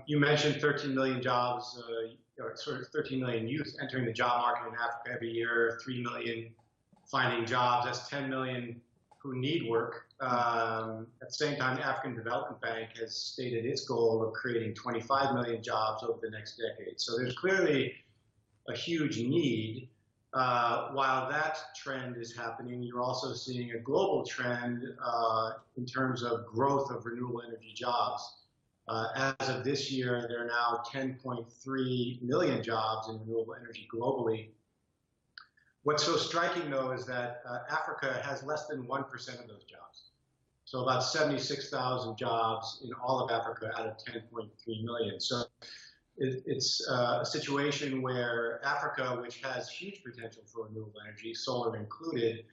You mentioned 13 million jobs, or sort of 13 million youth entering the job market in Africa every year, 3 million finding jobs. That's 10 million who need work. At the same time, the African Development Bank has stated its goal of creating 25 million jobs over the next decade. So there's clearly a huge need. While that trend is happening, you're also seeing a global trend in terms of growth of renewable energy jobs. As of this year, there are now 10.3 million jobs in renewable energy globally. What's so striking, though, is that Africa has less than 1% of those jobs. So about 76,000 jobs in all of Africa out of 10.3 million. So it's a situation where Africa, which has huge potential for renewable energy, solar included,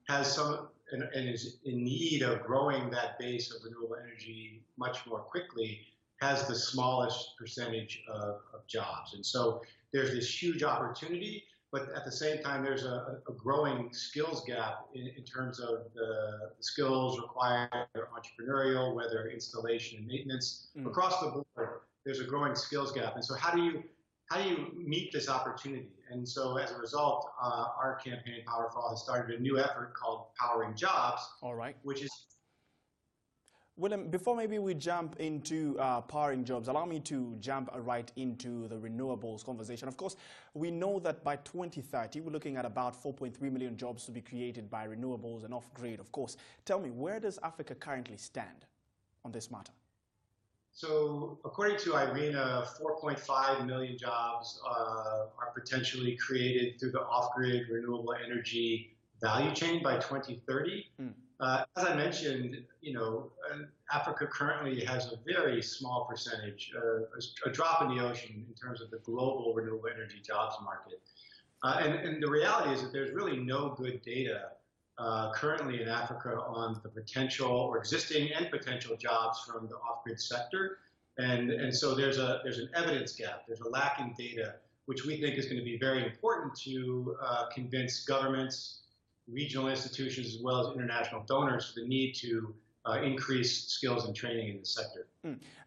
has some and is in need of growing that base of renewable energy much more quickly, has the smallest percentage of jobs. And so there's this huge opportunity, but at the same time, there's a growing skills gap in terms of the skills required, whether entrepreneurial, whether installation and maintenance. Across the board, there's a growing skills gap. And so how do you meet this opportunity? And so as a result, our campaign, Powerful, has started a new effort called Powering Jobs. All right. Which is... William, before maybe we jump into powering jobs, allow me to jump right into the renewables conversation. Of course, we know that by 2030, we're looking at about 4.3 million jobs to be created by renewables and off-grid, of course. Tell me, where does Africa currently stand on this matter? So according to IRENA, 4.5 million jobs are potentially created through the off-grid renewable energy value chain by 2030. As I mentioned, Africa currently has a very small percentage, a drop in the ocean in terms of the global renewable energy jobs market. And the reality is that there's really no good data currently in Africa on the potential or existing and potential jobs from the off-grid sector. And so there's an evidence gap. There's a lack in data, which we think is going to be very important to convince governments, regional institutions, as well as international donors for the need to increase skills and training in the sector.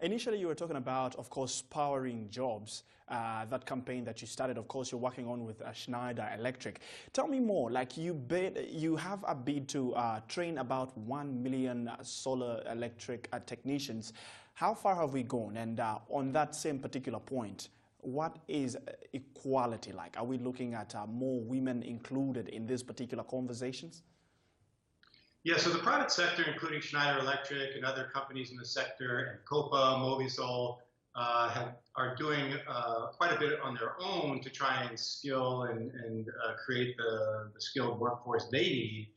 Initially, you were talking about, of course, powering jobs, that campaign that you started, of course, you're working on with Schneider Electric. Tell me more, like you have a bid to train about 1 million solar electric technicians. How far have we gone? And on that same particular point, what is equality like? Are we looking at more women included in these particular conversations? Yeah, so the private sector, including Schneider Electric and other companies in the sector, and Copa, Movisol, are doing quite a bit on their own to try and skill and create the skilled workforce they need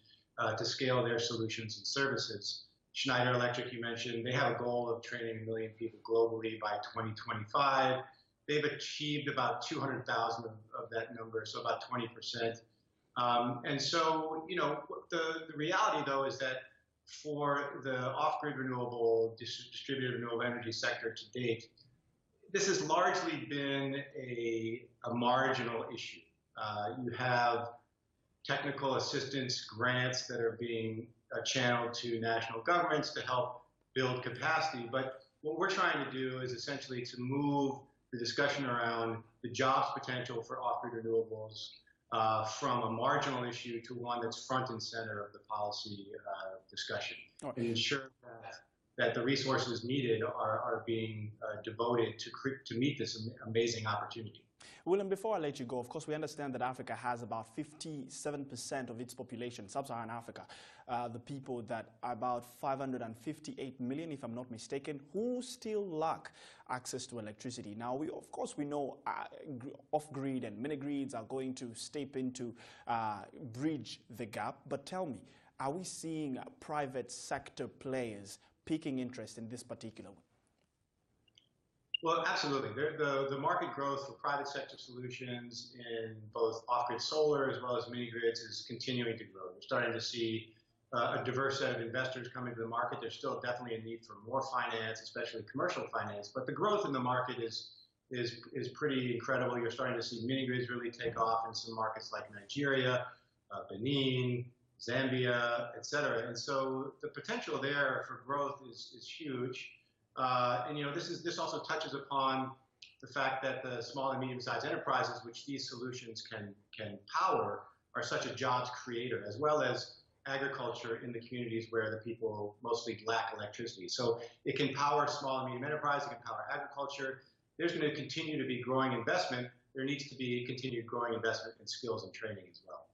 to scale their solutions and services. Schneider Electric, you mentioned, they have a goal of training 1 million people globally by 2025. They've achieved about 200,000 of that number, so about 20%. And so, the reality, though, is that for the off-grid renewable, distributed renewable energy sector to date, this has largely been a marginal issue. You have technical assistance grants that are being channeled to national governments to help build capacity. But what we're trying to do is essentially to move the discussion around the jobs potential for off-grid renewables from a marginal issue to one that's front and center of the policy discussion, and ensure that the resources needed are being devoted to meet this amazing opportunity. William, before I let you go, of course, we understand that Africa has about 57% of its population, sub-Saharan Africa, the people that are about 558 million, if I'm not mistaken, who still lack access to electricity. Now, of course, we know off-grid and mini-grids are going to step in to bridge the gap. But tell me, are we seeing private sector players piquing interest in this particular one? Well, absolutely. The market growth for private sector solutions in both off-grid solar as well as mini-grids is continuing to grow. We're starting to see a diverse set of investors come into the market. There's still definitely a need for more finance, especially commercial finance. But the growth in the market is pretty incredible. You're starting to see mini-grids really take off in some markets like Nigeria, Benin, Zambia, et cetera. And so the potential there for growth is huge. And this also touches upon the fact that the small and medium-sized enterprises, which these solutions can power, are such a jobs creator, as well as agriculture in the communities where the people mostly lack electricity. So it can power small and medium enterprise, it can power agriculture. There's going to continue to be growing investment. There needs to be continued growing investment in skills and training as well.